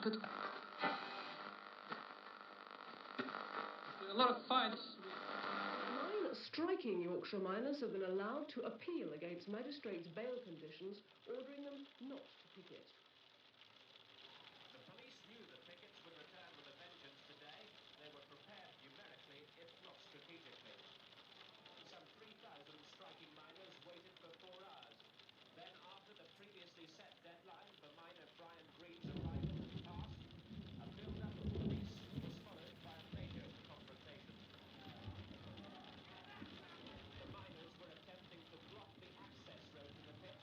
market. A lot of fights. 9 striking Yorkshire miners have been allowed to appeal against magistrates' bail conditions, ordering them not to picket. The police knew the pickets would return with a vengeance today. They were prepared numerically, if not strategically. Some 3,000 striking miners waited for 4 hours. Then, after the previously set deadline for miner Brian Green's arrival had passed, a build-up of police was followed by a major confrontation. The miners were attempting to block the access road to the pit,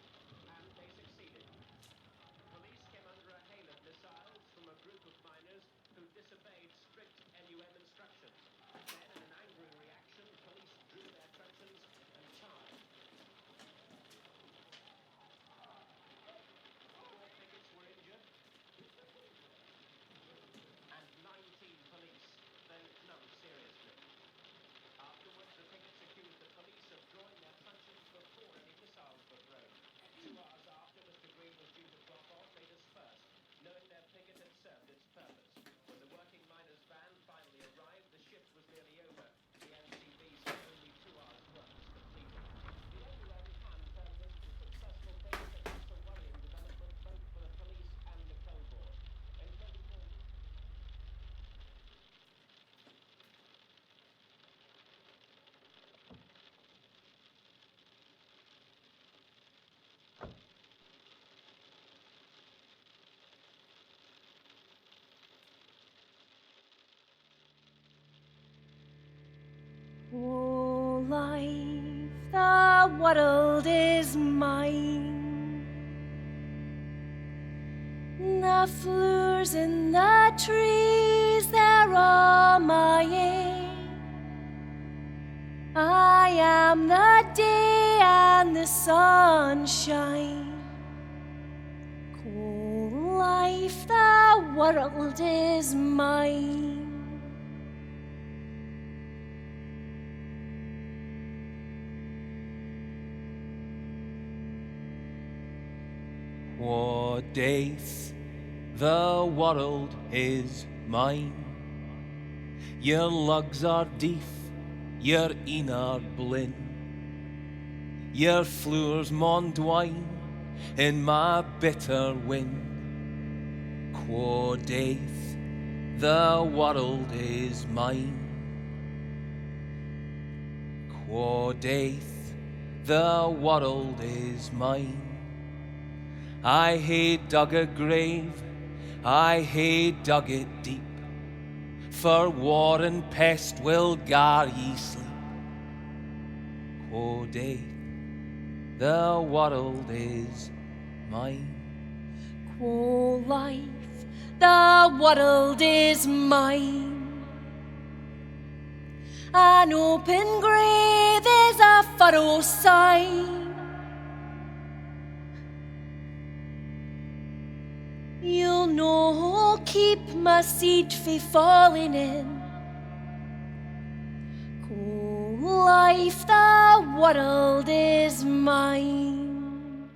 and they succeeded. Police came under a hail of missiles from a group of miners who disobeyed strict NUM instructions. Then, in an angry reaction, police drew their truncheons and charged. 4 pickets were injured, and 19 police, though none seriously. Afterwards, the pickets accused the police of drawing their truncheons before any missiles were thrown. 2 hours after Mr. Green was due to drop off, they dispersed, knowing their picket had served its purpose. When the working miners' van finally arrived, the shift was nearly over. The NCB said only 2 hours' work was completed. The NUM can turn this into successful things, but that's a worrying development both for the police and the coal board. In 2014, Oh, life, the world is mine. The flowers in the trees, they're all my own. I am the day and the sunshine. Oh, life, the world is mine. What days the world is mine. Your lugs are deep, your een are blind. Your floors maun dwine in my bitter wind. Quo days the world is mine. Quo days the world is mine. I hae dug a grave, I hae dug it deep, for war and pest will gar ye sleep. Quo day, the world is mine. Quo life, the world is mine. An open grave is a furrow sign. You'll no keep my seed fae falling in. Quo life, the world is mine.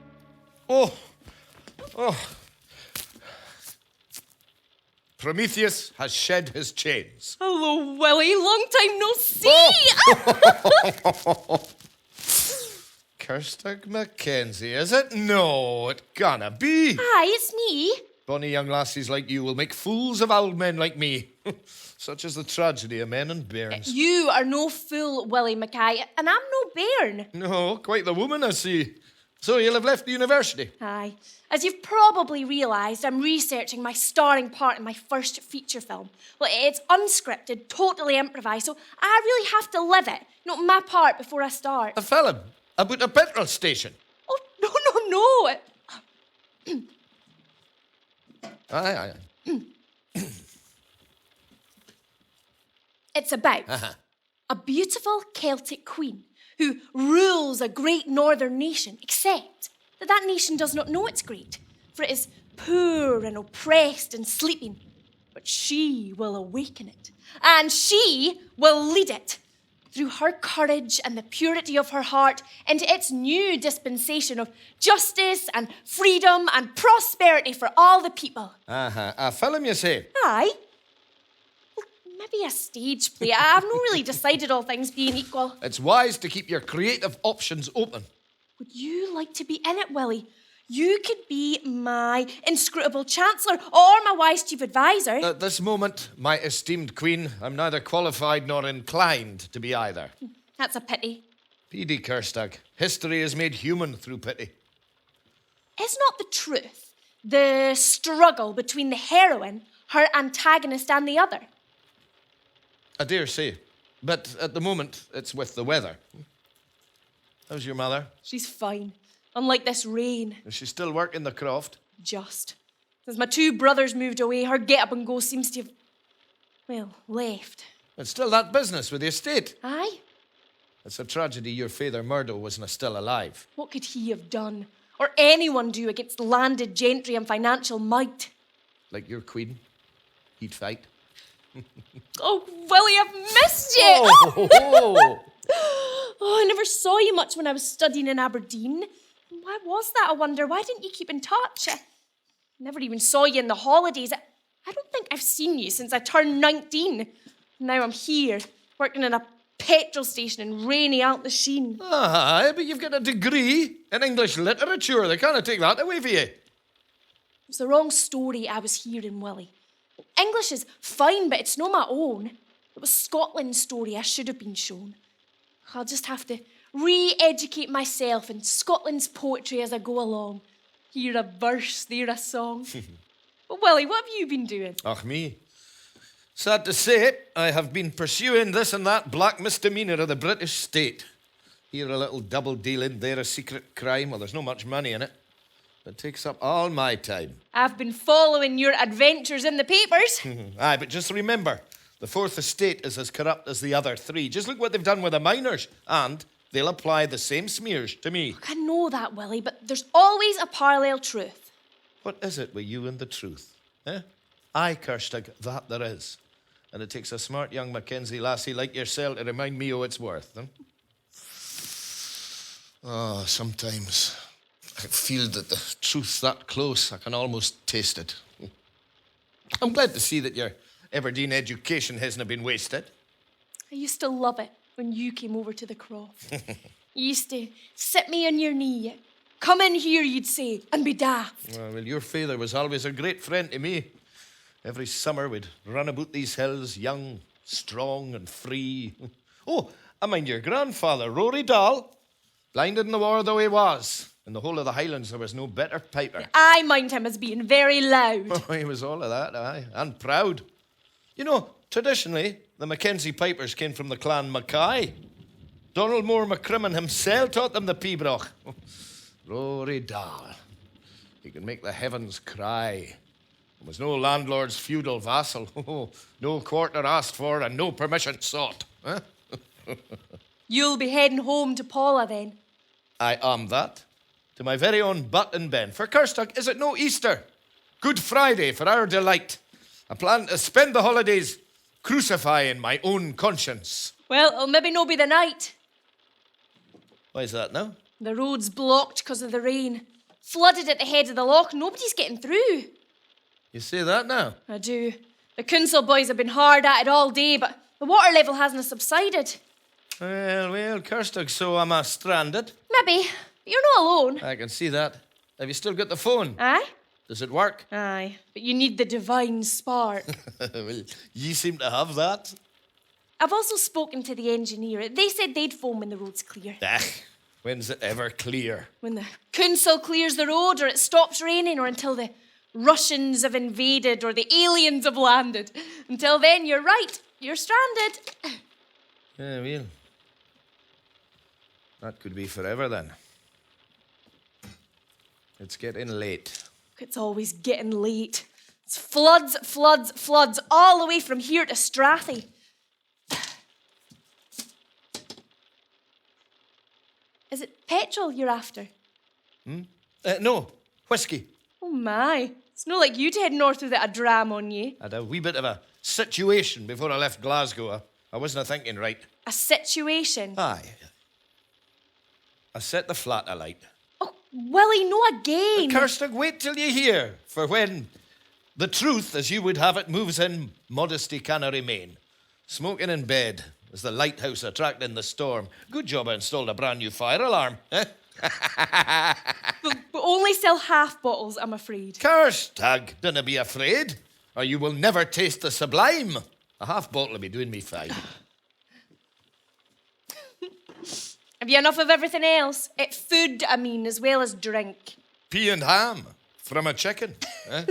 Oh. Prometheus has shed his chains. Hello, Willie. Long time no see. Oh. Kirstig Mackenzie, is it? No, it canna be. Aye, it's me. Bonny young lassies like you will make fools of old men like me. Such is the tragedy of men and bairns. You are no fool, Willie Mackay, and I'm no bairn. No, quite the woman, I see. So you'll have left the university? Aye. As you've probably realised, I'm researching my starring part in my first feature film. Well, it's unscripted, totally improvised, so I really have to live it. My part before I start. A film? About a petrol station? Oh, no. Aye. It's about a beautiful Celtic queen who rules a great northern nation, except that nation does not know it's great, for it is poor and oppressed and sleeping. But she will awaken it, and she will lead it. through her courage and the purity of her heart, into its new dispensation of justice and freedom and prosperity for all the people. A film, you say? Aye. Well, maybe a stage play. I've not really decided, all things being equal. It's wise to keep your creative options open. Would you like to be in it, Willie? You could be my inscrutable chancellor or my wise chief advisor. At this moment, my esteemed queen, I'm neither qualified nor inclined to be either. That's a pity. P.D. Kerstag, history is made human through pity. Is not the truth the struggle between the heroine, her antagonist, and the other? I dare say, but at the moment, it's with the weather. How's your mother? She's fine. Unlike this rain. Is she still working the croft? Just. Since my two brothers moved away, her get up and go seems to have, well, left. It's still that business with the estate. Aye? It's a tragedy your father Murdo wasn't still alive. What could he have done? Or anyone do against landed gentry and financial might? Like your queen, he'd fight. Oh, Willie, I've missed you! Oh! Oh, I never saw you much when I was studying in Aberdeen. Why was that, I wonder? Why didn't you keep in touch? I never even saw you in the holidays. I don't think I've seen you since I turned 19. Now I'm here, working in a petrol station in rainy Altasheen. Aye, but you've got a degree in English literature. They can't take that away from you. It's the wrong story I was hearing, Willie. English is fine, but it's not my own. It was Scotland's story I should have been shown. I'll just have to re-educate myself in Scotland's poetry as I go along. Here a verse, there a song. But Willie, what have you been doing? Ach, me. Sad to say it, I have been pursuing this and that black misdemeanour of the British state. Here a little double dealing, there a secret crime. Well, there's no much money in it. It takes up all my time. I've been following your adventures in the papers. Aye, but just remember, the Fourth Estate is as corrupt as the other three. Just look what they've done with the miners, and they'll apply the same smears to me. I know that, Willie, but there's always a parallel truth. What is it with you and the truth? Eh? Aye, Kerstag, that there is. And it takes a smart young Mackenzie lassie like yourself to remind me of its worth. Oh, sometimes I feel that the truth's that close, I can almost taste it. I'm glad to see that your Aberdeen education hasn't been wasted. I used to love it when you came over to the croft. You used to sit me on your knee. Come in here, you'd say, and be daft. Well, your father was always a great friend to me. Every summer we'd run about these hills, young, strong and free. Oh, I mind your grandfather, Rory Dahl. Blinded in the war though he was. In the whole of the Highlands there was no better piper. I mind him as being very loud. Oh, he was all of that, aye, and proud. You know, traditionally, the Mackenzie pipers came from the clan Mackay. Donald Moore McCrimmon himself taught them the pibroch. Rory Dahl. He could make the heavens cry. There was no landlord's feudal vassal. No quarter asked for and no permission sought. Huh? You'll be heading home to Paula then. I am that. To my very own butt and ben. For Kerstag, is it no Easter? Good Friday for our delight. I plan to spend the holidays crucifying my own conscience. Well, it'll maybe no be the night. Why is that now? The road's blocked because of the rain. Flooded at the head of the loch. Nobody's getting through. You say that now? I do. The council boys have been hard at it all day, but the water level hasn't subsided. Well, Kerstag, so am I stranded? Maybe, but you're not alone. I can see that. Have you still got the phone? Aye? Does it work? Aye, but you need the divine spark. Well, ye seem to have that. I've also spoken to the engineer. They said they'd phone when the road's clear. When's it ever clear? When the council clears the road, or it stops raining, or until the Russians have invaded, or the aliens have landed. Until then, you're right. You're stranded. Yeah, well. That could be forever then. It's getting late. It's always getting late. It's floods, floods, floods, all the way from here to Strathy. Is it petrol you're after? No, whiskey. Oh my, it's not like you'd head north without a dram on you. I had a wee bit of a situation before I left Glasgow. I wasn't thinking right. A situation. Aye. I set the flat alight. Oh, Willie, no again. Kirstig, wait till you hear. For when the truth, as you would have it, moves in, modesty canna remain. Smoking in bed as the lighthouse attracting the storm. Good job I installed a brand new fire alarm, eh? But only sell half bottles, I'm afraid. Kirstig, dinna be afraid, or you will never taste the sublime. A half bottle will be doing me fine. Have you enough of everything else? Food, I mean, as well as drink. Pea and ham from a chicken. Eh?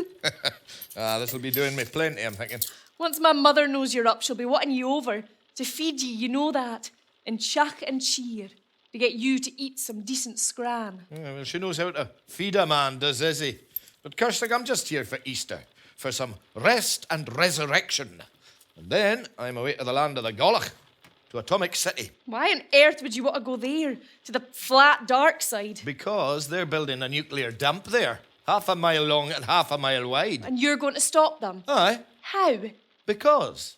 This'll be doing me plenty, I'm thinking. Once my mother knows you're up, she'll be wanting you over to feed you know that, and chuck and cheer, to get you to eat some decent scran. Yeah, well, she knows how to feed a man, does Izzy. But Kirstig, I'm just here for Easter, for some rest and resurrection. And then I'm away to the land of the Golach, to Atomic City. Why on earth would you want to go there, to the flat dark side? Because they're building a nuclear dump there, 1/2 mile long and 1/2 mile wide. And you're going to stop them? Aye, How? because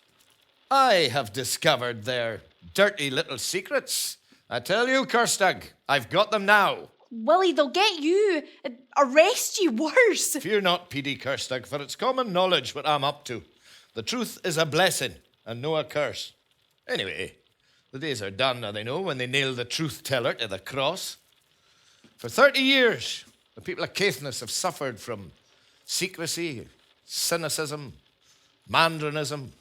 I have discovered their dirty little secrets. I tell you, Kirstig, I've got them now. Willie, they'll get you, arrest you worse. Fear not, PD Kirstig, for it's common knowledge what I'm up to. The truth is a blessing and no a curse. Anyway, the days are done, now they know, when they nail the truth teller to the cross. For 30 years, the people of Caithness have suffered from secrecy, cynicism, mandarism,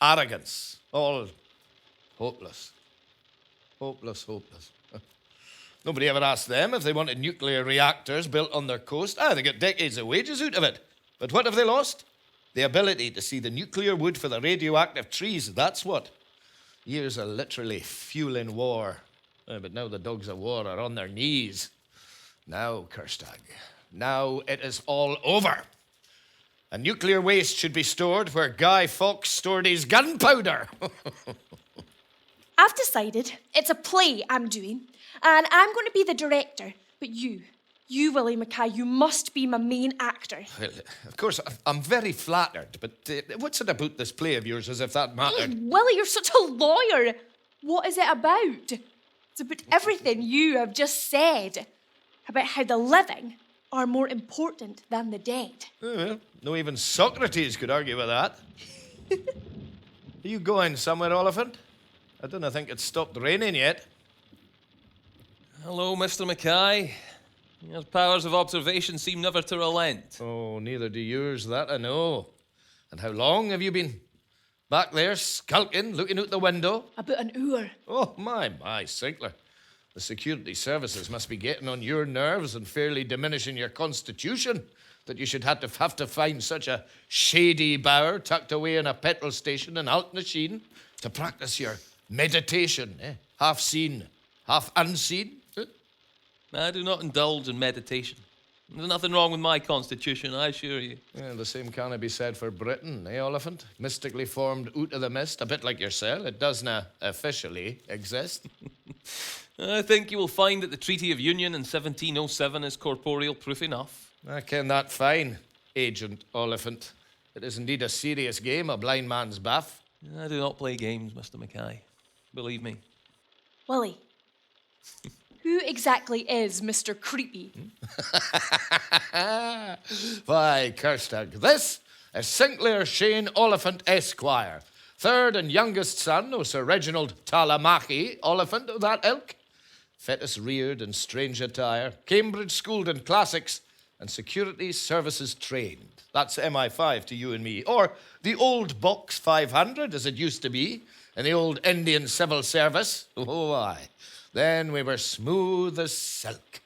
arrogance, all hopeless. Hopeless, hopeless. Nobody ever asked them if they wanted nuclear reactors built on their coast. They got decades of wages out of it. But what have they lost? The ability to see the nuclear wood for the radioactive trees, that's what. Years of literally fueling war. But now the dogs of war are on their knees. Now, Kirstig, now it is all over. And nuclear waste should be stored where Guy Fawkes stored his gunpowder. I've decided it's a play I'm doing, and I'm going to be the director. But you, Willie Mackay, you must be my main actor. Well, of course, I'm very flattered, but what's it about this play of yours as if that mattered? Willie, you're such a lawyer. What is it about? It's about everything you have just said, about how the living are more important than the dead. Well, no even Socrates could argue with that. Are you going somewhere, Oliphant? I don't think it's stopped raining yet. Hello, Mr. Mackay. Your powers of observation seem never to relent. Oh, neither do yours, that I know. And how long have you been back there, skulking, looking out the window? About an hour. Oh, my, Sinclair. The security services must be getting on your nerves and fairly diminishing your constitution, that you should have to find such a shady bower tucked away in a petrol station in Altnasheen to practice your meditation, half seen, half unseen. I do not indulge in meditation. There's nothing wrong with my constitution, I assure you. Yeah, the same can be said for Britain, Oliphant? Mystically formed out of the mist, a bit like yourself. It doesn't officially exist. I think you will find that the Treaty of Union in 1707 is corporeal proof enough. I ken that fine, Agent Oliphant. It is indeed a serious game, a blind man's bath. I do not play games, Mr. Mackay. Believe me. Willie, who exactly is Mr. Creepy? Why, Kirstig, this is Sinclair Shane Oliphant Esquire, third and youngest son of Sir Reginald Talamachi Oliphant of that ilk. Fetus reared in strange attire, Cambridge schooled in classics, and security services trained. That's MI5 to you and me. Or the old Box 500, as it used to be, in the old Indian Civil Service. Oh, aye. Then we were smooth as silk.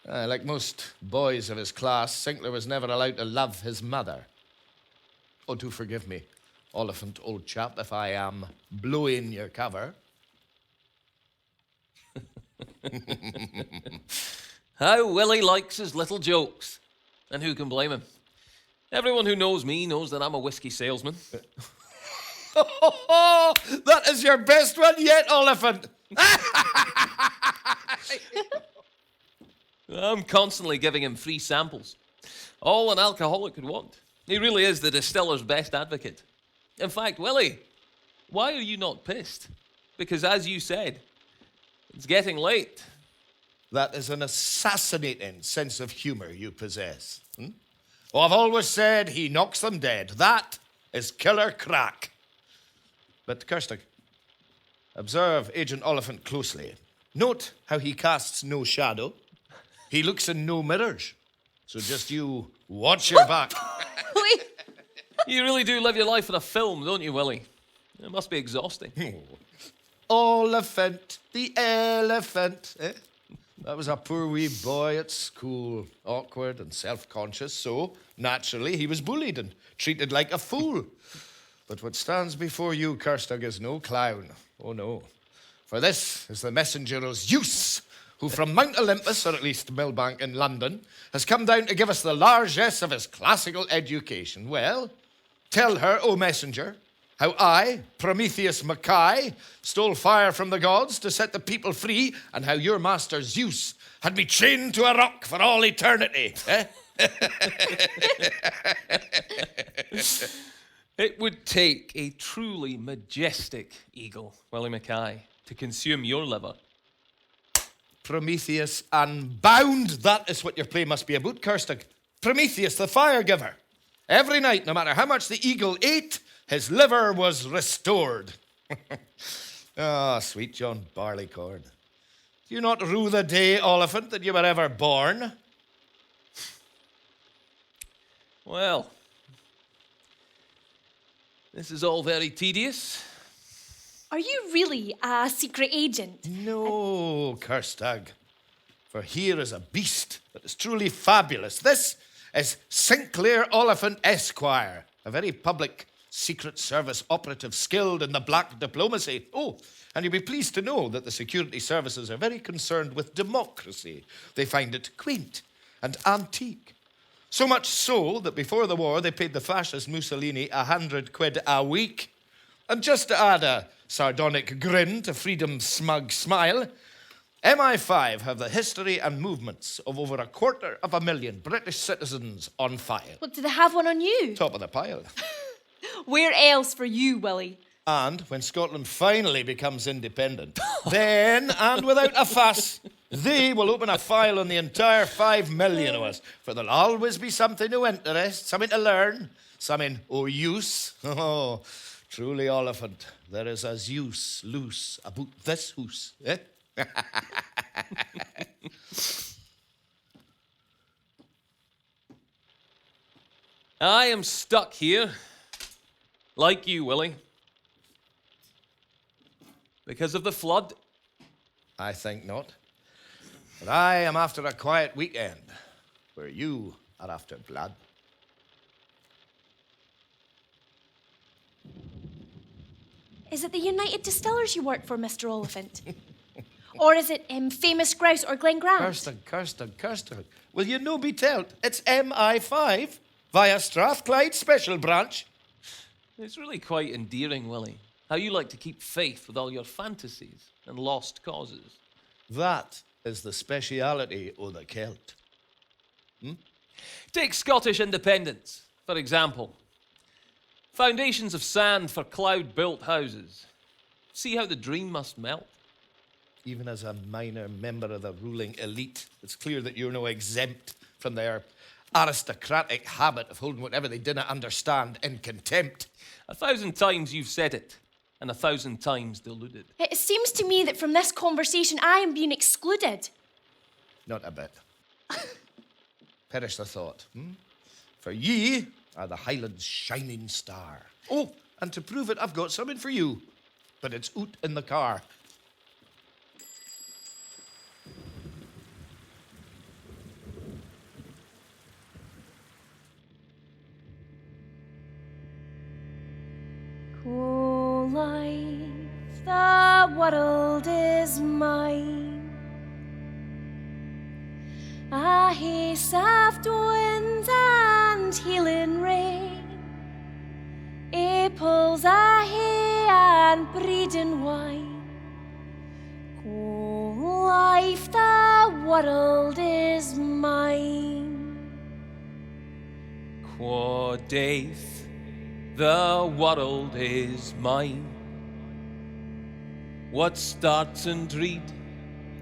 Like most boys of his class, Sinclair was never allowed to love his mother. Oh, do forgive me, Oliphant, old chap, if I am blowing your cover. How Willie likes his little jokes. And who can blame him? Everyone who knows me knows that I'm a whiskey salesman. Oh, that is your best one yet, Oliphant. I'm constantly giving him free samples. All an alcoholic could want. He really is the distiller's best advocate. In fact, Willie, why are you not pissed? Because as you said, it's getting late. That is an assassinating sense of humor you possess. Oh, I've always said he knocks them dead. That is killer crack. But Kirstig, observe Agent Oliphant closely. Note how he casts no shadow. He looks in no mirrors. So just you watch your back. Wait, You really do live your life for a film, don't you, Willie? It must be exhausting. Oliphant, the elephant. Eh? That was a poor wee boy at school, awkward and self-conscious, so naturally he was bullied and treated like a fool. But what stands before you, Kirstig, is no clown. Oh no. For this is the messenger of Zeus, who from Mount Olympus, or at least Millbank in London, has come down to give us the largesse of his classical education. Well, tell her, O messenger, how I, Prometheus Mackay, stole fire from the gods to set the people free, and how your master Zeus had me chained to a rock for all eternity. Eh? It would take a truly majestic eagle, Willie Mackay, to consume your liver. Prometheus unbound. That is what your play must be about, Kirstig. Prometheus, the fire giver. Every night, no matter how much the eagle ate, his liver was restored. Ah, sweet John Barleycorn. Do you not rue the day, Oliphant, that you were ever born? Well, this is all very tedious. are you really a secret agent? No, Kirstig. For here is a beast that is truly fabulous. This is Sinclair Oliphant Esquire, a very public Secret Service operative skilled in the black diplomacy. Oh, and you'll be pleased to know that the security services are very concerned with democracy. They find it quaint and antique. So much so that before the war, they paid the fascist Mussolini £100 a week. And just to add a sardonic grin to freedom's smug smile, MI5 have the history and movements of over 250,000 British citizens on file. What, do they have one on you? Top of the pile. Where else for you, Willie? And when Scotland finally becomes independent, then, and without a fuss, they will open a file on the entire 5 million of us. For there'll always be something to interest, something to learn, something o' use. Oh, truly, Oliphant, there is a Zeus loose about this hoose. Eh? I am stuck here, like you, Willie, because of the flood. I think not. But I am after a quiet weekend, where you are after blood. Is it the United Distillers you work for, Mr. Oliphant? Or is it Famous Grouse or Glen Grant? Kirstig. Will you no be telled? It's MI5 via Strathclyde Special Branch. It's really quite endearing, Willie, how you like to keep faith with all your fantasies and lost causes. That is the speciality o' the Celt. Take Scottish independence, for example. Foundations of sand for cloud-built houses. See how the dream must melt? Even as a minor member of the ruling elite, it's clear that you're no exempt from their aristocratic habit of holding whatever they didn't understand in contempt. 1,000 times you've said it, and 1,000 times deluded. It seems to me that from this conversation I am being excluded. Not a bit. Perish the thought. For ye are the Highlands' shining star. Oh, and to prove it, I've got something for you. But it's out in the car. Oh, life, the world is mine. I hear soft winds and healing rain. Apples I hear and breeding wine. Oh, life, the world is mine. Quo Death, the world is mine. What starts in dread,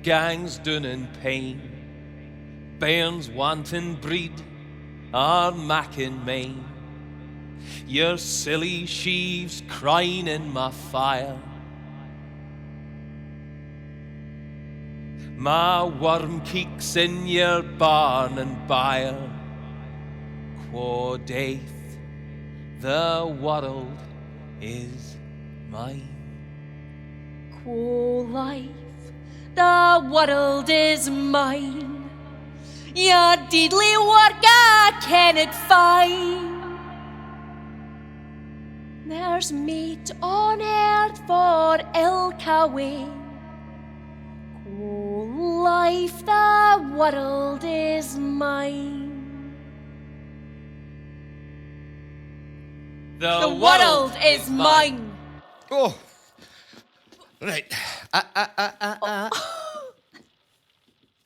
gangs doon in pain, bairns wanting breed, are macking main. Your silly sheaves crying in my fire, my worm keeks in your barn and byre. Quo daith, the world is mine. Quo life, the world is mine. Your deedly work I cannot find. There's meat on earth for ilka way. Quo life, the world is mine. The world is mine. Oh, right.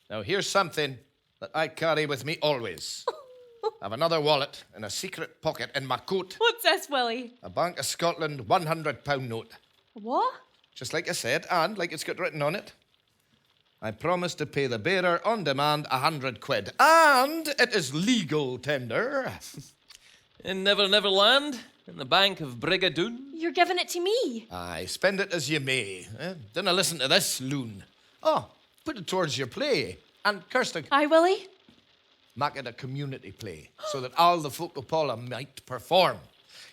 Now, here's something that I carry with me always. I have another wallet and a secret pocket in my coat. What's this, Willie? A Bank of Scotland £100 note. What? Just like I said, and like it's got written on it. I promise to pay the bearer on demand £100. And it is legal tender. In Never Never Land, in the Bank of Brigadoon. You're giving it to me. Aye, spend it as you may. Dinna listen to this loon. Oh, put it towards your play. And Kirsty, Aye, Willie? make it a community play so that all the folk of Paula might perform.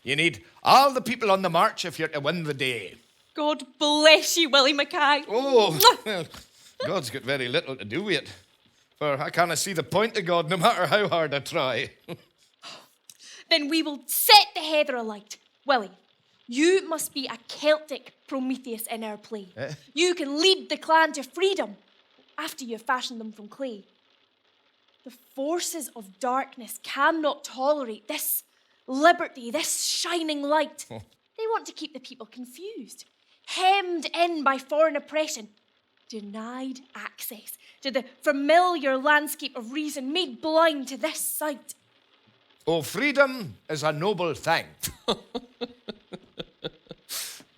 You need all the people on the march if you're to win the day. God bless you, Willie Mackay. Oh, well, God's got very little to do with it. For I can't see the point of God no matter how hard I try. Then we will set the heather alight. Willie, you must be a Celtic Prometheus in our play. You can lead the clan to freedom after you've fashioned them from clay. The forces of darkness cannot tolerate this liberty, this shining light. They want to keep the people confused, hemmed in by foreign oppression, denied access to the familiar landscape of reason, made blind to this sight. Oh, freedom is a noble thing.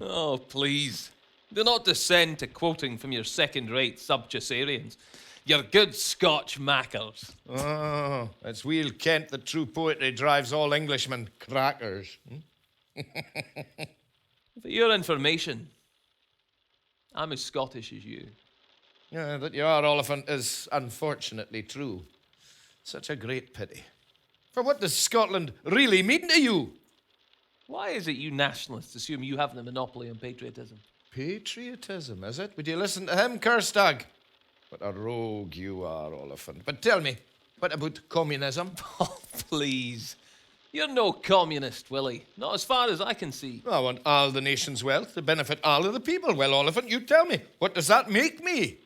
Oh, please, do not descend to quoting from your second-rate subjacerians, your good Scotch mackers. Oh, it's weel kent that true poetry drives all Englishmen crackers. For your information, I'm as Scottish as you. Yeah, that you are, Oliphant, is unfortunately true. Such a great pity. For what does Scotland really mean to you? Why is it you nationalists assume you have the monopoly on patriotism? Patriotism, is it? Would you listen to him, Kerstag? What a rogue you are, Oliphant. But tell me, what about communism? Oh, please. You're no communist, Willie. Not as far as I can see. I want all the nation's wealth to benefit all of the people. Well, Oliphant, you tell me, what does that make me?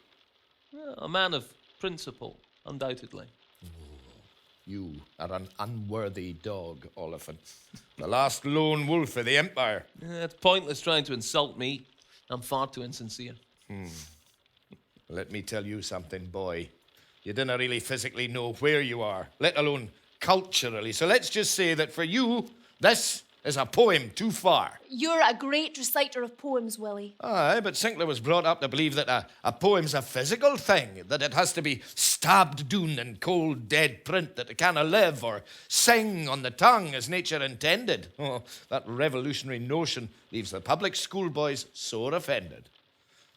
Well, a man of principle, undoubtedly. You are an unworthy dog, Oliphant. The last lone wolf of the Empire. It's pointless trying to insult me. I'm far too insincere. Let me tell you something, boy. You didn't really physically know where you are, let alone culturally. So let's just say that for you, this is a poem too far. You're a great reciter of poems, Willie. Aye, but Sinclair was brought up to believe that a poem's a physical thing, that it has to be stabbed down in cold, dead print, that it canna live or sing on the tongue as nature intended. Oh, that revolutionary notion leaves the public schoolboys sore offended.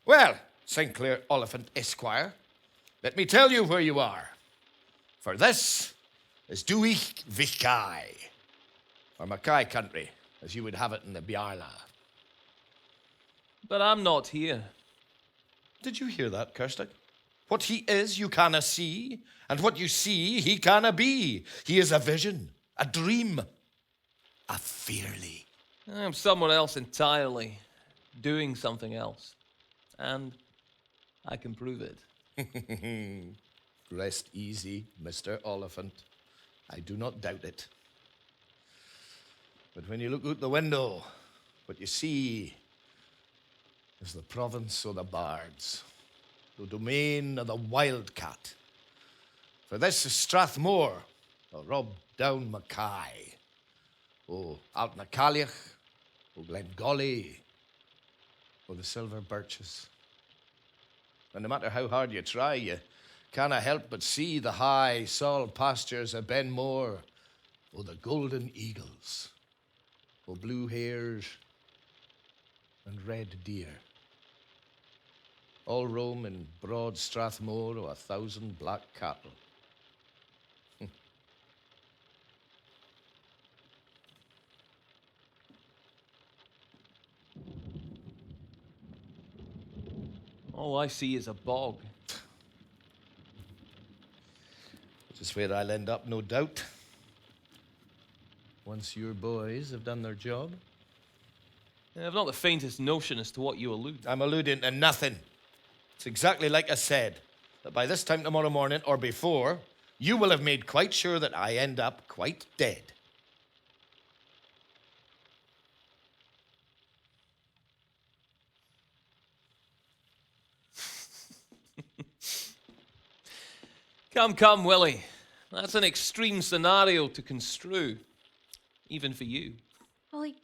Well, Sinclair Oliphant Esquire, let me tell you where you are. For this is Duich Vichai, or Mackay country, as you would have it in the Biarla. But I'm not here. Did you hear that, Kirstig? What he is, you canna see, and what you see, he canna be. He is a vision, a dream, a fearly. I'm somewhere else entirely, doing something else. And I can prove it. Rest easy, Mr. Oliphant. I do not doubt it. But when you look out the window, what you see is the province of the bards, the domain of the wildcat. For this is Strathmore, or Rob Down Mackay, o Altnacaliach, o Glengolly, or the silver birches. And no matter how hard you try, you canna help but see the high salt pastures of Benmore, or the golden eagles, or blue hares and red deer. All roam in broad Strathmore o' 1,000 black cattle. All I see is a bog. Which is where I'll end up, no doubt. Once your boys have done their job. I've not the faintest notion as to what you allude. I'm alluding to nothing. It's exactly like I said, that by this time tomorrow morning or before, you will have made quite sure that I end up quite dead. Come, Willie. That's an extreme scenario to construe, even for you. Willie,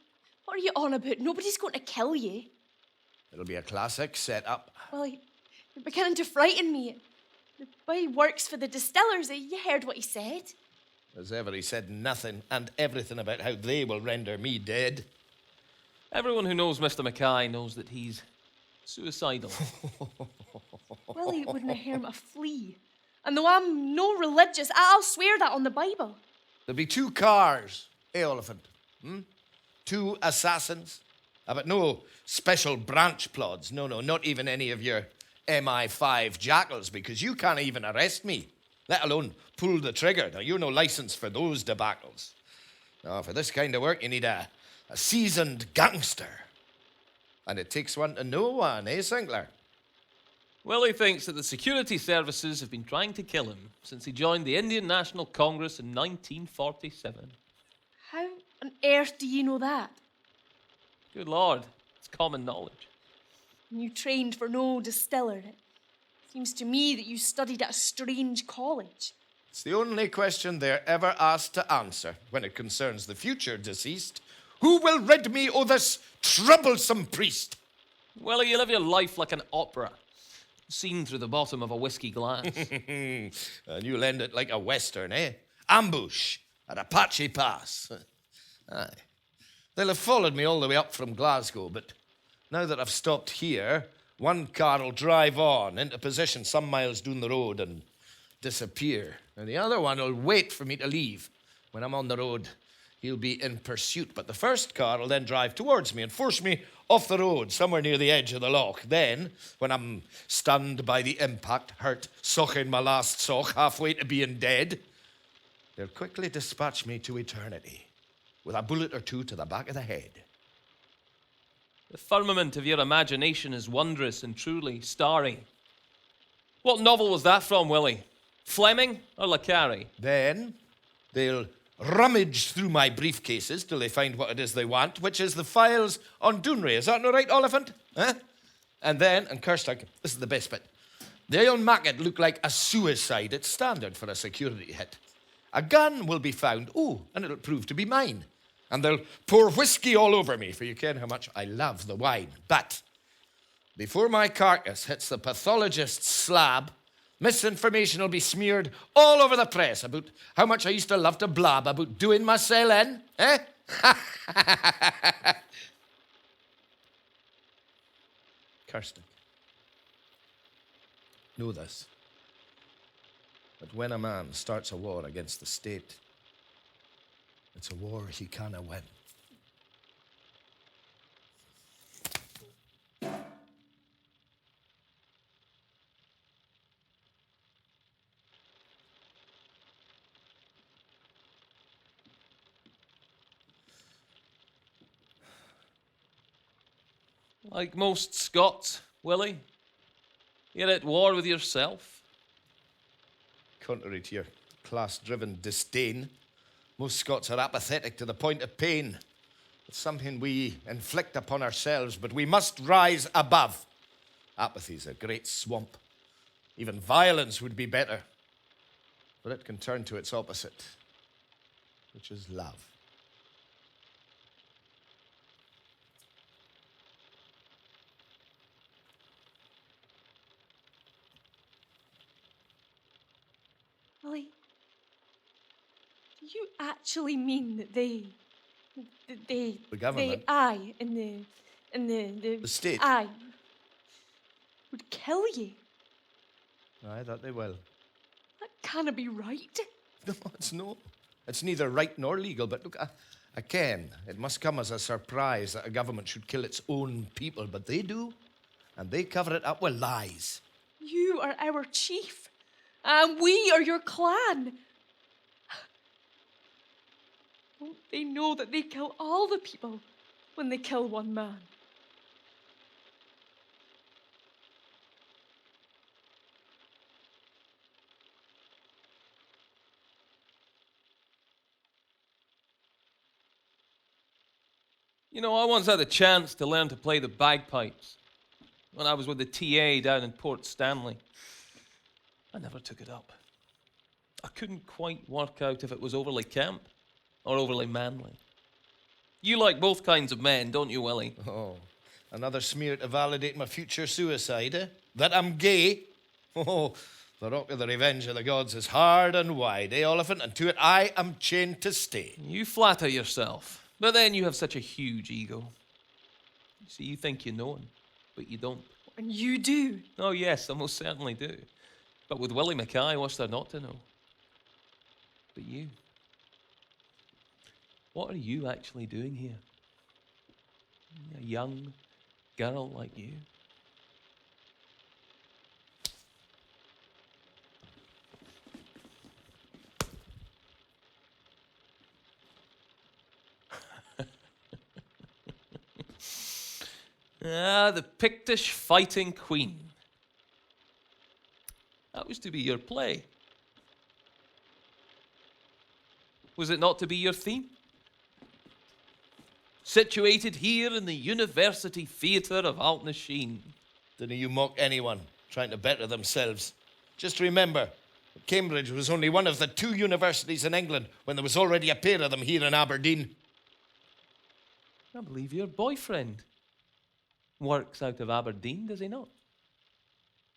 what are you on about? Nobody's going to kill you. It'll be a classic setup. Willie, you're beginning to frighten me. The boy works for the distillers. You heard what he said. As ever, he said nothing and everything about how they will render me dead. Everyone who knows Mr. Mackay knows that he's suicidal. Willie wouldn't harm a flea. And though I'm no religious, I'll swear that on the Bible. There'll be 2 cars, Elephant. 2 assassins. But no special branch plods. No, not even any of your MI5 jackals, because you can't even arrest me, let alone pull the trigger. Now, you're no license for those debacles. Now, for this kind of work, you need a seasoned gangster. And it takes one to know one, eh, Sinclair? Willie thinks that the security services have been trying to kill him since he joined the Indian National Congress in 1947. How on earth do you know that? Good Lord, it's common knowledge. You trained for no distiller. It seems to me that you studied at a strange college. It's the only question they're ever asked to answer when it concerns the future deceased. Who will rid me o' this troublesome priest? Willie, you live your life like an opera, seen through the bottom of a whiskey glass. And you'll end it like a western, eh? Ambush at Apache Pass. Aye. They'll have followed me all the way up from Glasgow, but now that I've stopped here, one car will drive on into position some miles down the road and disappear. And the other one will wait for me to leave. When I'm on the road, he'll be in pursuit. But the first car will then drive towards me and force me off the road, somewhere near the edge of the loch. Then, when I'm stunned by the impact, hurt, soching my last soch, halfway to being dead, they'll quickly dispatch me to eternity with a bullet or 2 to the back of the head. The firmament of your imagination is wondrous and truly starry. What novel was that from, Willie? Fleming or Le Carre? Then they'll rummage through my briefcases till they find what it is they want, which is the files on Dounreay. Is that no right, Oliphant? Huh? And then, and Kerstag, this is the best bit, they'll make it look like a suicide. It's standard for a security hit. A gun will be found, and it'll prove to be mine. And they'll pour whiskey all over me, for you ken how much I love the wine. But before my carcass hits the pathologist's slab, misinformation will be smeared all over the press about how much I used to love to blab about doing myself in, eh? Kirsten, know this, that when a man starts a war against the state, it's a war he canna win. Like most Scots, Willie, you're at war with yourself. Contrary to your class-driven disdain, most Scots are apathetic to the point of pain. It's something we inflict upon ourselves, but we must rise above. Apathy's a great swamp. Even violence would be better. But it can turn to its opposite, which is love. actually mean that they... The government? The state? Aye. Would kill you. Aye, that they will. That canna be right. No, it's no. It's neither right nor legal, but look, I ken it must come as a surprise that a government should kill its own people, but they do, and they cover it up with lies. You are our chief, and we are your clan. Don't they know that they kill all the people when they kill one man? You know, I once had a chance to learn to play the bagpipes when I was with the TA down in Port Stanley. I never took it up. I couldn't quite work out if it was overly camp or overly manly. You like both kinds of men, don't you, Willie? Oh, another smear to validate my future suicide, eh? That I'm gay? Oh, the rock of the revenge of the gods is hard and wide, eh, Oliphant? And to it I am chained to stay. You flatter yourself, but then you have such a huge ego. You see, you think you know him, but you don't. And you do. Oh, yes, I most certainly do. But with Willie Mackay, what's there not to know? But you. What are you actually doing here? A young girl like you? The Pictish Fighting Queen. That was to be your play. Was it not to be your theme? Situated here in the University Theatre of Altnasheen. Didn't you mock anyone trying to better themselves? Just remember, Cambridge was only one of the 2 universities in England when there was already a pair of them here in Aberdeen. I believe your boyfriend works out of Aberdeen, does he not?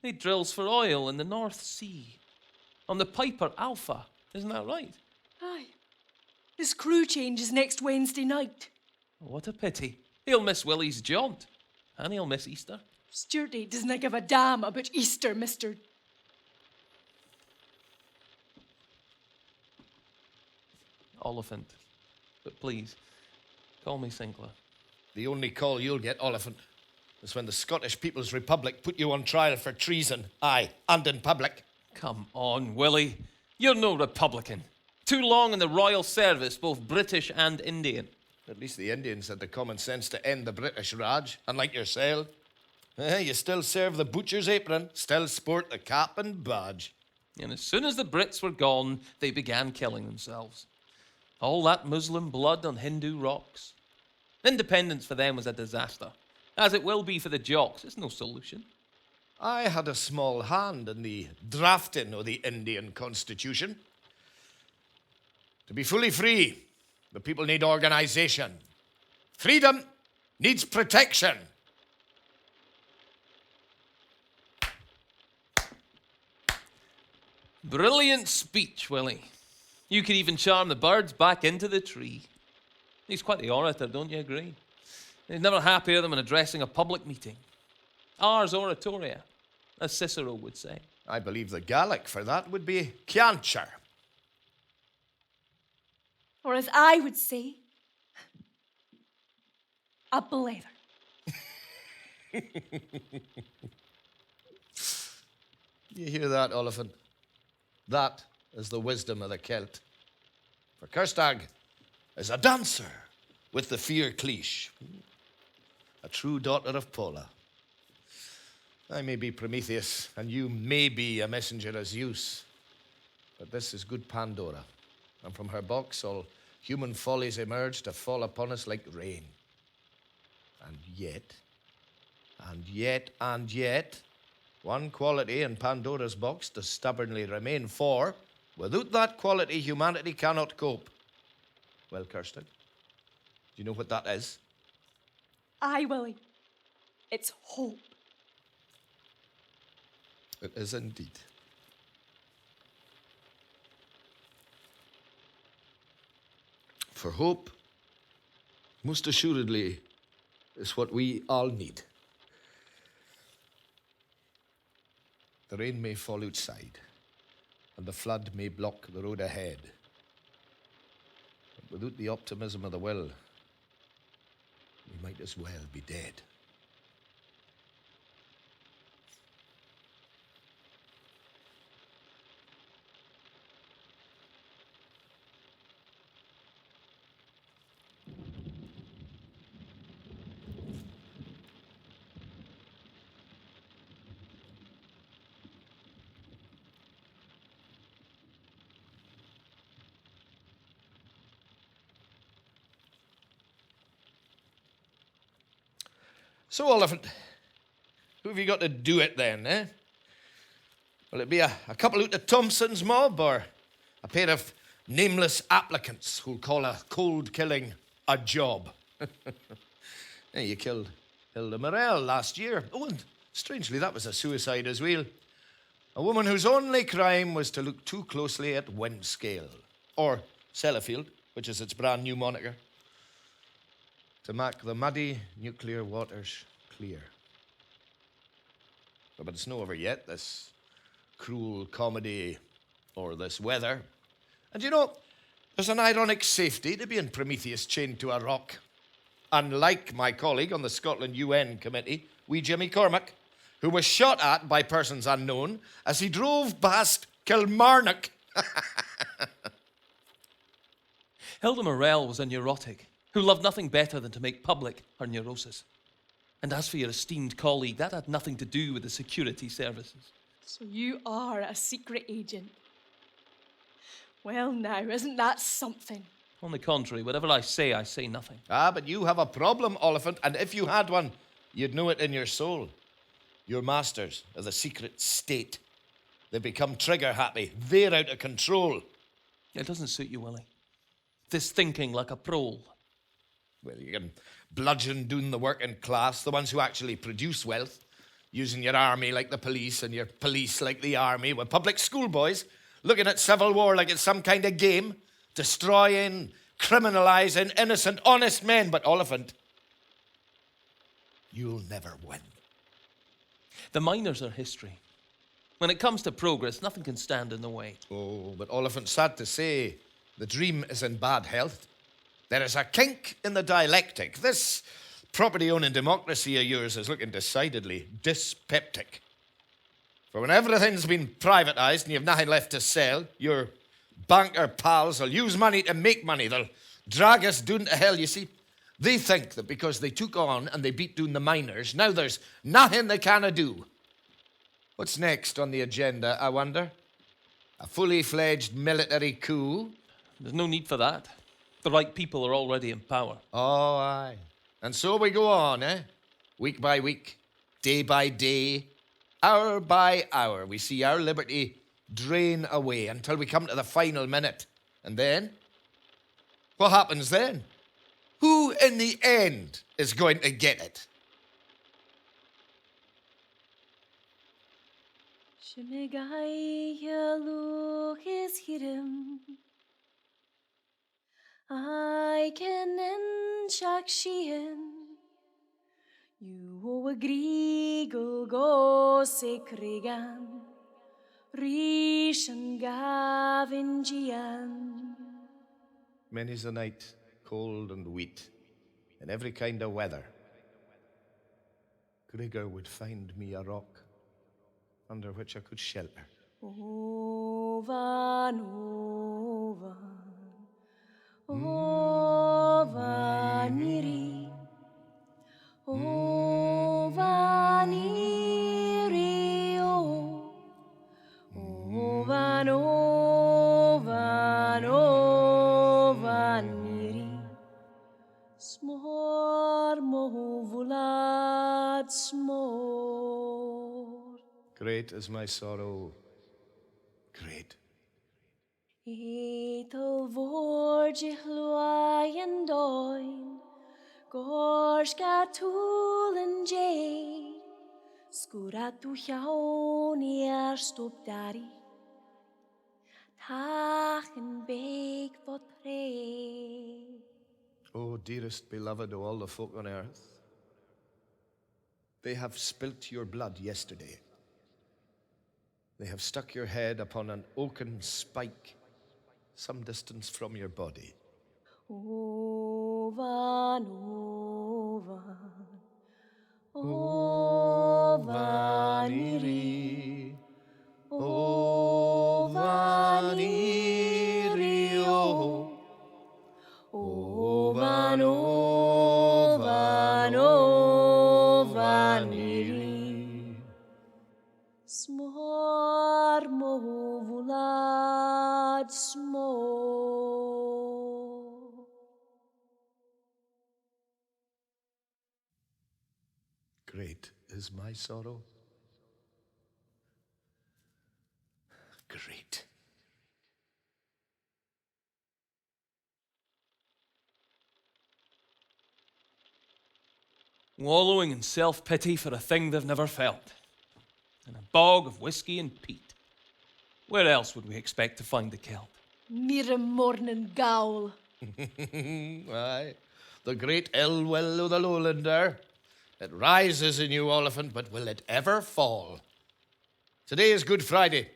He drills for oil in the North Sea on the Piper Alpha, isn't that right? Aye. His crew changes next Wednesday night. What a pity. He'll miss Willie's jaunt, and he'll miss Easter. Stewardy doesn't give a damn about Easter, Mr. Oliphant. But please, call me Sinclair. The only call you'll get, Oliphant, is when the Scottish People's Republic put you on trial for treason. Aye, and in public. Come on, Willie. You're no Republican. Too long in the royal service, both British and Indian. At least the Indians had the common sense to end the British Raj, unlike yourself. You still serve the butcher's apron, still sport the cap and badge. And as soon as the Brits were gone, they began killing themselves. All that Muslim blood on Hindu rocks. Independence for them was a disaster, as it will be for the jocks. It's no solution. I had a small hand in the drafting of the Indian Constitution. To be fully free, the people need organization. Freedom needs protection. Brilliant speech, Willie. You could even charm the birds back into the tree. He's quite the orator, don't you agree? He's never happier than when addressing a public meeting. Ars oratoria, as Cicero would say. I believe the Gaelic for that would be Ciancher. Or as I would say, a blether. You hear that, Oliphant? That is the wisdom of the Celt. For Kerstag is a dancer with the fear cleash, a true daughter of Paula. I may be Prometheus, and you may be a messenger as Zeus, but this is good Pandora, and from her box all human follies emerge to fall upon us like rain. And yet, one quality in Pandora's box does stubbornly remain, for without that quality, humanity cannot cope. Well, Kirsten, do you know what that is? Aye, Willie. It's hope. It is indeed. For hope, most assuredly, is what we all need. The rain may fall outside, and the flood may block the road ahead. But without the optimism of the will, we might as well be dead. So, Oliphant, who have you got to do it then, eh? Will it be a couple out of Thompson's mob, or a pair of nameless applicants who'll call a cold killing a job? Yeah, you killed Hilda Morell last year. Oh, and strangely, that was a suicide as well. A woman whose only crime was to look too closely at Windscale, or Sellafield, which is its brand new moniker, to make the muddy nuclear waters clear. But it's not over yet, this cruel comedy or this weather. And you know, there's an ironic safety to being Prometheus chained to a rock. Unlike my colleague on the Scotland UN committee, wee Jimmy Cormack, who was shot at by persons unknown as he drove past Kilmarnock. Hilda Morell was a neurotic who loved nothing better than to make public her neurosis. And as for your esteemed colleague, that had nothing to do with the security services. So you are a secret agent. Well now, isn't that something? On the contrary, whatever I say nothing. Ah, but you have a problem, Oliphant, and if you had one, you'd know it in your soul. You're masters of the secret state. They've become trigger happy. They're out of control. It doesn't suit you, Willie. This thinking like a prole. Well, you can bludgeon doing the working class, the ones who actually produce wealth, using your army like the police and your police like the army, with public schoolboys looking at civil war like it's some kind of game, destroying, criminalising innocent, honest men. But Oliphant, you'll never win. The miners are history. When it comes to progress, nothing can stand in the way. Oh, but Oliphant, sad to say, the dream is in bad health. There is a kink in the dialectic. This property-owning democracy of yours is looking decidedly dyspeptic. For when everything's been privatised and you've nothing left to sell, your banker pals will use money to make money. They'll drag us down to hell, you see. They think that because they took on and they beat down the miners, now there's nothing they canna do. What's next on the agenda, I wonder? A fully fledged military coup? There's no need for that. The right people are already in power. Oh, aye. And so we go on, eh? Week by week, day by day, hour by hour, we see our liberty drain away until we come to the final minute. And then? What happens then? Who in the end is going to get it? I can shakshien. You agree go se krigan. Rishan gavinjian. Many's the night, cold and wheat, in every kind of weather. Grigor would find me a rock under which I could shelter. Ovan, ovan, ovaniri, ovaniri, ovan, ovan, ovaniri. Smor movulad smor. Great is my sorrow, great. Etel vorge hluaien doin, gorska tulen jade, skurat tu jaun stop dari. Tach and beg for pray. Oh, dearest beloved of all the folk on earth, they have spilt your blood yesterday. They have stuck your head upon an oaken spike some distance from your body. Ovan, ovan, ovaniri, ovaniri, ovan, ovan, ovaniri. Smor movulad smor. Great is my sorrow. Great. Wallowing in self-pity for a thing they've never felt. In a bog of whiskey and peat. Where else would we expect to find the Celt? Mere morning gowl. Aye, the great ill will of the lowlander. It rises in you, Oliphant, but will it ever fall? Today is Good Friday.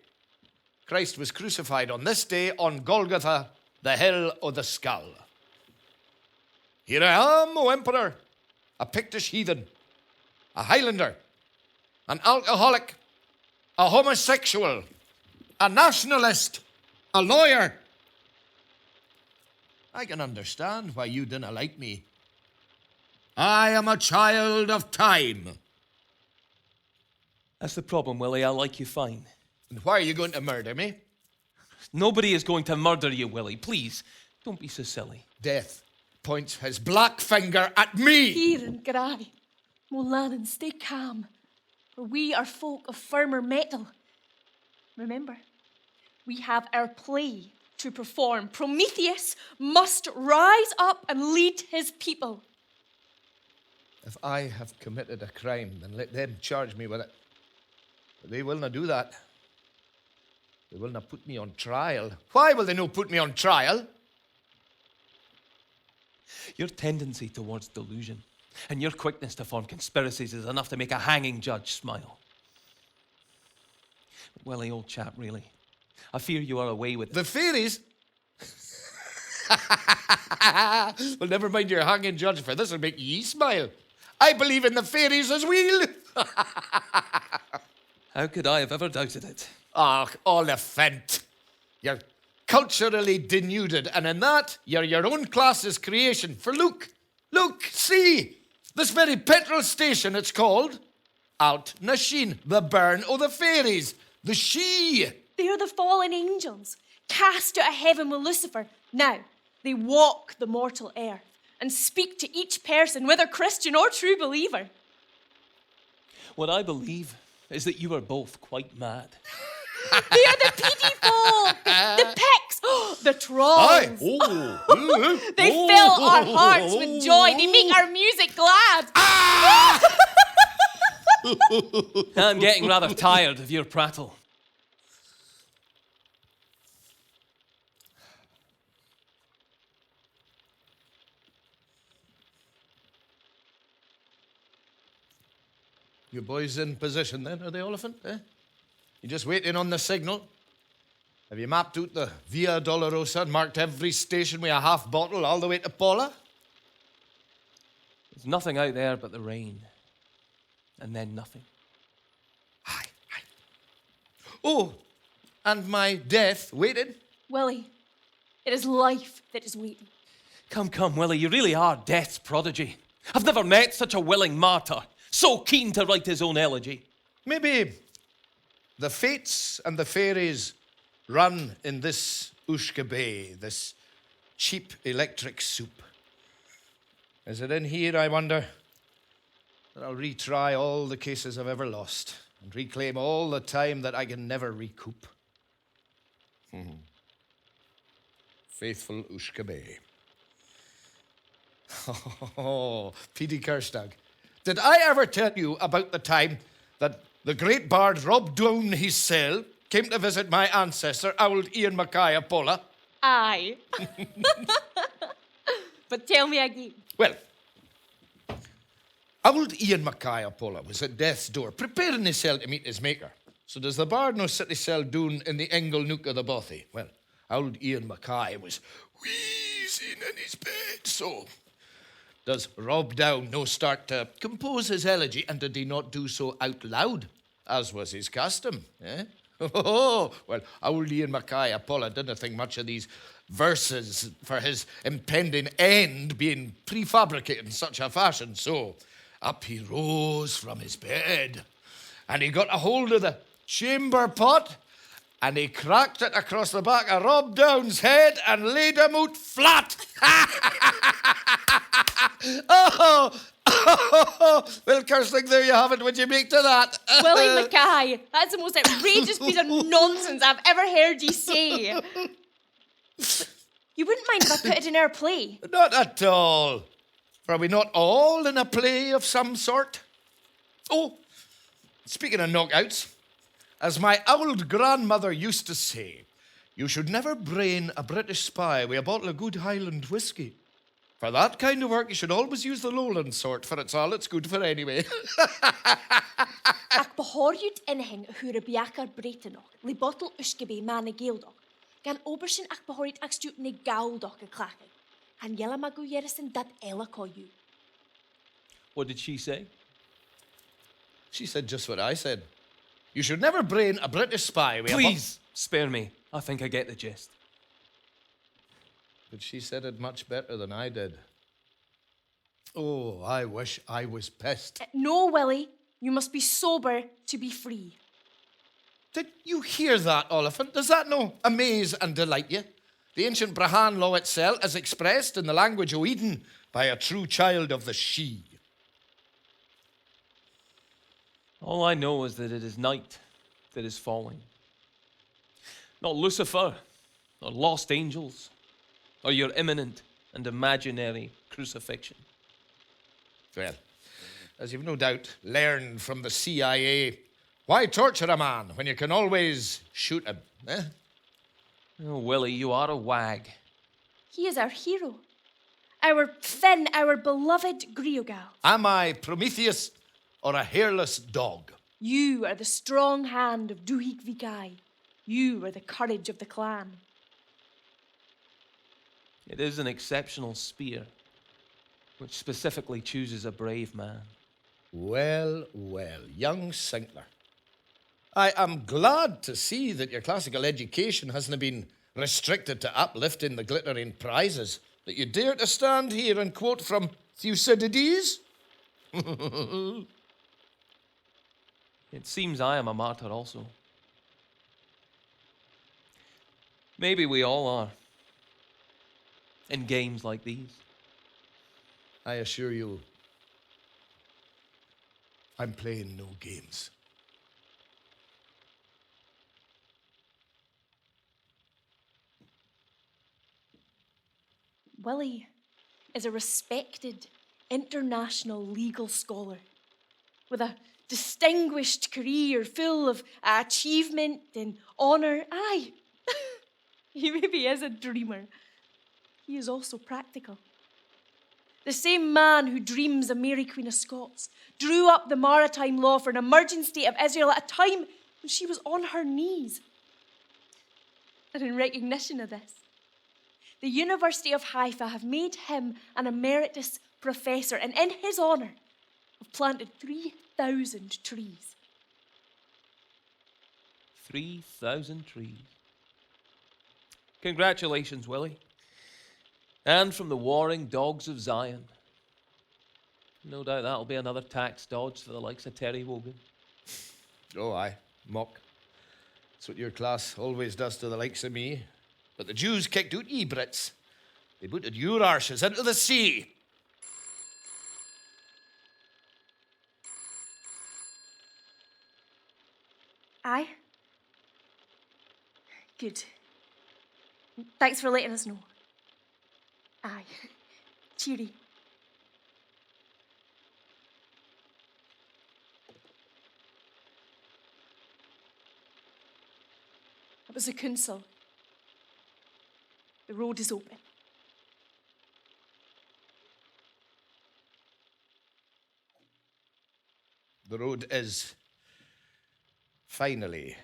Christ was crucified on this day on Golgotha, the hill of the skull. Here I am, O Emperor, a Pictish heathen, a Highlander, an alcoholic, a homosexual, a nationalist, a lawyer. I can understand why you didn't like me. I am a child of time. That's the problem, Willie. I like you fine. And why are you going to murder me? Nobody is going to murder you, Willie. Please, don't be so silly. Death points his black finger at me. Here and Gravy, Molanin, stay calm, for we are folk of firmer metal. Remember, we have our play to perform. Prometheus must rise up and lead his people. If I have committed a crime, then let them charge me with it. But they will not do that. They will not put me on trial. Why will they not put me on trial? Your tendency towards delusion and your quickness to form conspiracies is enough to make a hanging judge smile. But Willie, old chap, really, I fear you are away with The fairies? Well, never mind your hanging judge, for this will make ye smile. I believe in the fairies as well. How could I have ever doubted it? Ah, Oliphant. You're culturally denuded, and in that, you're your own class's creation. For look, see, this very petrol station, it's called, Out na Sheen, the burn o' the fairies, the she. They are the fallen angels, cast out of heaven with Lucifer. Now, they walk the mortal earth and speak to each person, whether Christian or true believer. What I believe is that you are both quite mad. They are the peaty folk, the pecks, the trolls. Aye. They fill our hearts with joy. They make our music glad. I'm getting rather tired of your prattle. You boys in position then, are they, Oliphant? You just waiting on the signal? Have you mapped out the Via Dolorosa and marked every station with a half bottle all the way to Paula? There's nothing out there but the rain. And then nothing. Aye. Oh, and my death waited? Willie, it is life that is waiting. Come, Willie, you really are death's prodigy. I've never met such a willing martyr, so keen to write his own elegy. Maybe the fates and the fairies run in this Ushka Bay, this cheap electric soup. Is it in here, I wonder, that I'll retry all the cases I've ever lost and reclaim all the time that I can never recoup? Faithful Ushka Bay. Oh, P.D. Kerstag. Did I ever tell you about the time that the great bard robbed down his cell came to visit my ancestor, old Ian Mackay of Pola? Aye. But tell me again. Well, old Ian Mackay of Pola was at death's door, preparing himself to meet his maker. So does the bard no sit himself down in the Engle nook of the bothy? Well, old Ian Mackay was wheezing in his bed, so does Rob Down no start to compose his elegy, and did he not do so out loud, as was his custom, eh? Oh, well, old Ian Mackay of Pola didn't think much of these verses for his impending end being prefabricated in such a fashion, so up he rose from his bed, and he got a hold of the chamber pot, and he cracked it across the back of Rob Down's head and laid him out flat. Well, Kirsting, there you have it. Would you make to that? Willie Mackay, that's the most outrageous piece of nonsense I've ever heard you say. You wouldn't mind if I put it in our play? Not at all. For are we not all in a play of some sort? Oh, speaking of knockouts, as my old grandmother used to say, you should never brain a British spy with a bottle of good Highland whiskey. For that kind of work, you should always use the Lowland sort, for it's all it's good for anyway. Ac behoriwyd inhing y hwyr y biacar bretenog, li bottle uskebe man y geeldog, gan obersyn ac behoriwyd ac stwt ne gauldog y clachig, han jella magu jerison dat ella koju. What did she say? She said just what I said. You should never brain a British spy with Please, spare me. I think I get the gist. But she said it much better than I did. Oh, I wish I was pissed. No, Willie, you must be sober to be free. Did you hear that, Oliphant? Does that no amaze and delight you? The ancient Brahan law itself as expressed in the language of Eden by a true child of the She. All I know is that it is night that is falling. Not Lucifer, or lost angels, or your imminent and imaginary crucifixion. Well, as you've no doubt learned from the CIA, why torture a man when you can always shoot him, eh? Oh, Willie, you are a wag. He is our hero. Our Finn, our beloved Griogal. Am I Prometheus or a hairless dog? You are the strong hand of Duhik Vikai. You are the courage of the clan. It is an exceptional spear, which specifically chooses a brave man. Well, well, young Sinclair. I am glad to see that your classical education hasn't been restricted to uplifting the glittering prizes, that you dare to stand here and quote from Thucydides. It seems I am a martyr also. Maybe we all are. In games like these. I assure you, I'm playing no games. Willie is a respected international legal scholar with a distinguished career full of achievement and honour. Aye, he maybe is a dreamer. He is also practical. The same man who dreams of Mary Queen of Scots drew up the maritime law for an emergent state of Israel at a time when she was on her knees. And in recognition of this, the University of Haifa have made him an emeritus professor, and in his honour have planted 3,000 trees. 3,000 trees. Congratulations, Willie. And from the warring dogs of Zion. No doubt that'll be another tax dodge for the likes of Terry Wogan. Oh, aye, mock. That's what your class always does to the likes of me. But the Jews kicked out ye Brits. They booted your arses into the sea. Aye? Good. Thanks for letting us know. Aye. Cheery. was the council. The road is open. The road is finally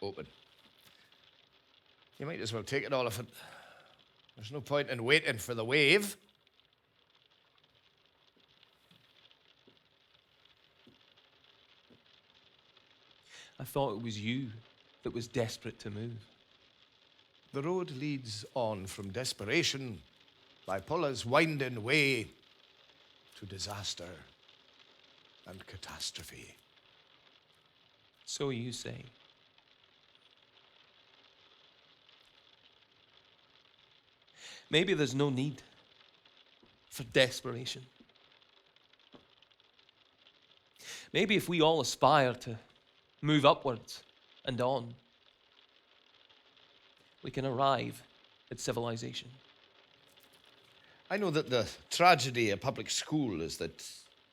open. You might as well take it all if it. There's no point in waiting for the wave. I thought it was you that was desperate to move. The road leads on from desperation by Pulla's winding way to disaster and catastrophe. So you say. Maybe there's no need for desperation. Maybe if we all aspire to move upwards and on, we can arrive at civilization. I know that the tragedy of public school is that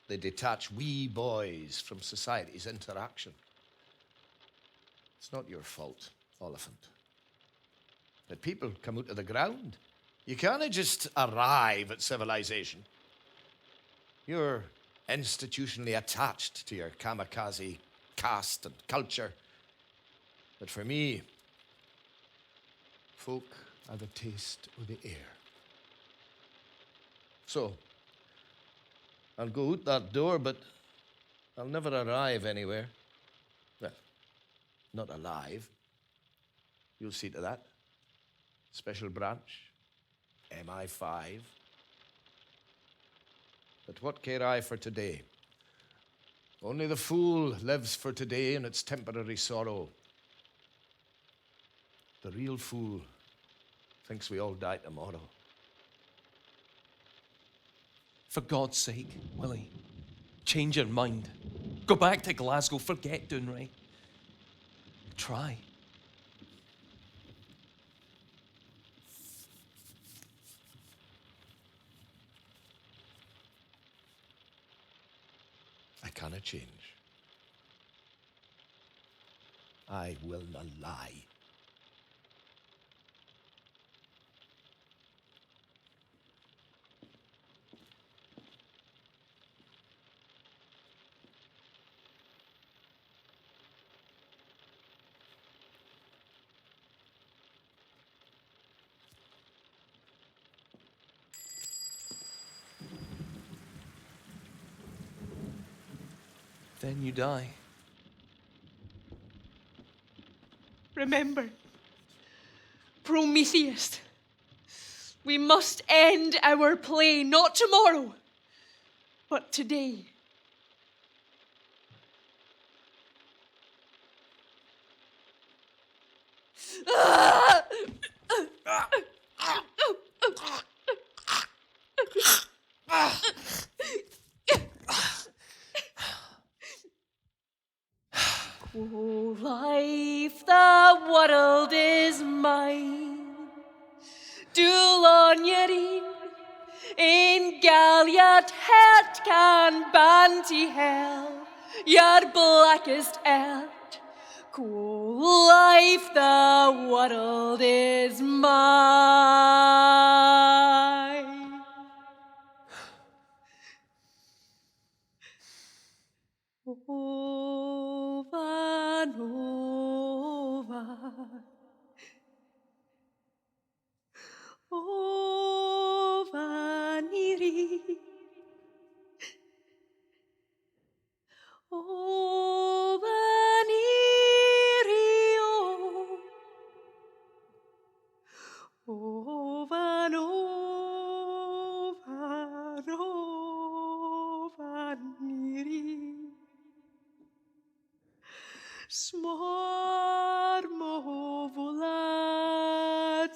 they detach wee boys from society's interaction. It's not your fault, Oliphant. That people come out of the ground. You can't just arrive at civilization. You're institutionally attached to your kamikaze caste and culture. But for me, folk are the taste of the air. So, I'll go out that door, but I'll never arrive anywhere. Well, not alive. You'll see to that. Special branch, MI5. But what care I for today? Only the fool lives for today and its temporary sorrow. The real fool thinks we all die tomorrow. For God's sake, Willie, change your mind. Go back to Glasgow, forget Doonray. Try. I cannot change. I will not lie. Then you die. Remember, Prometheus, we must end our play not tomorrow, but today. Oh, life, the world is mine. Dúil on your in Galliard het can banty hell, your blackest eld. Cool life, the world is mine. Over and over, over niri, over niri, over and over, over niri. Smar mo volad,